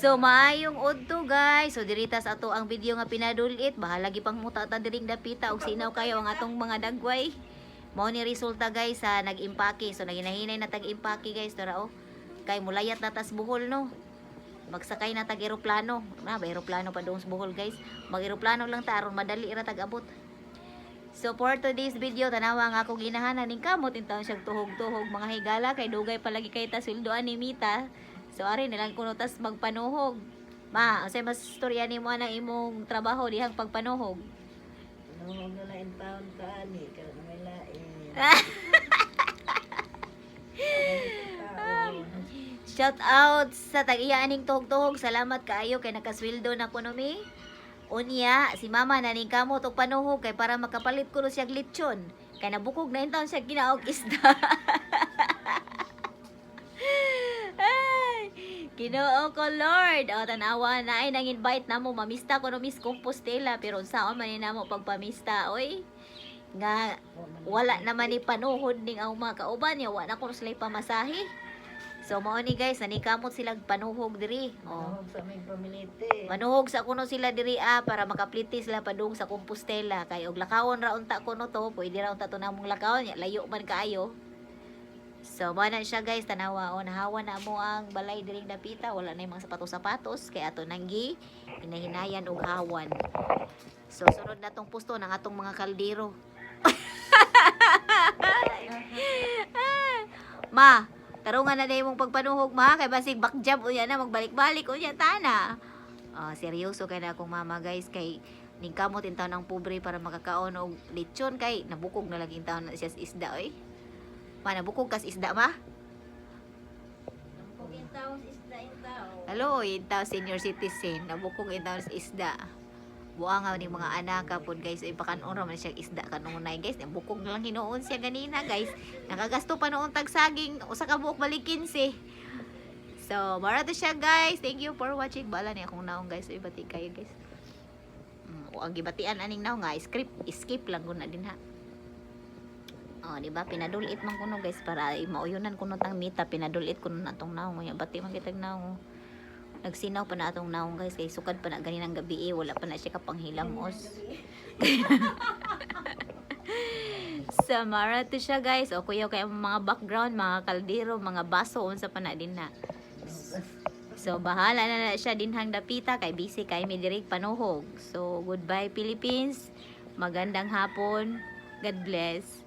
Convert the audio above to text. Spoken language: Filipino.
So maayong udto guys. So diritas ato ang video nga pinadulit. Bahala gi pang muta ta diring dapita og sinaw kayo ang atong mga dagway. Mao ni resulta guys sa nag-impake. So naginahinay na tag-impake guys tara oh. Kay mulayat na tas Bohol no. Magsakay na tag eroplano. Na ba eroplano pa doon sa Bohol guys. Mag eroplano lang ta aron madali ra tag abot. So for today's video tanawa nga ako ginahanan ning kamot intaw siya tuhog-tuhog mga higala kay dugay palagi kay ta sweldoan ni Mita. So ari nilang kuno tas magpanuhog. Ma, unsay mas istorya nimo anang imong trabaho dihang pagpanuhog? Nung na in town ka ani ka may lain. Shout out sa tag-iya aning tuhog-tuhog. Salamat kaayo kay nakasweldo na kuno mi. Unya, si mama naning kamot og panuhog kay para makapalit kuno siya lechon. Kay nabukog na intaon siya ginaog isda. Ginoo ko Lord. O tanawa na ay nang invite namo mamista ko no Miss Compostela pero unsaon man ni namo pagpamista oy. Nga wala naman ni panuhod ning ang mga kauban niya wala ko sila pamasahe. So mao ni guys anikamot sila panuhog diri. Oh. Sa may pamilite. Manuhog sa kuno sila diri para makapliti sila padung sa Compostela kay og lakawon ra unta kuno to pwede ra unta to namong lakawon nya layo man kaayo. So, mo na siya guys, tanawa o nahawa na mo ang balay diring dapita, wala na yung mga sapatos-sapatos, kaya ato nanggi, hinahinayan og hawan. So, sunod na tong pusto ng atong mga kaldero. Ma, tarungan na na mong pagpanuhog ma, kay basig backjab unya na, magbalik-balik unya, tana. Seryoso kay na akong mama guys, kay ning kamot intaw ng pobre para makakaon og lechon, kay nabukog na lagi intaw na siya isda oy. Mana bukog kas isda ma? Nabukog in town isda in town. Hello, intaw senior citizen. Nabukog intaw sa isda. Buangaw ni mga anak kapon guys. Ipakanon ra man siya isda kanunay guys. Nabukog na lang hinuon siya ganina guys. Nakagasto pa noon tag saging. Usa ka buok balik 15. So, mara to siya guys. Thank you for watching. Bala ni akong naong guys. Ibati kayo guys. O ang gibatian aning naong nga. Skip lang ko na din ha. Di ba pinadulit man kuno guys para mauyonan kuno tang Mita pinadulit kuno natong naong nya bati man kitag naong nagsinaw pa na atong naong guys kay sukad pa na ganinang gabi wala pa na siya kapanghilamos. Samara to siya guys o kuya kay mga background mga kaldero mga baso unsa pa na din na. So bahala na siya dinhang dapita kay busy kay mi diri panuhog. So goodbye Philippines. Magandang hapon. God bless.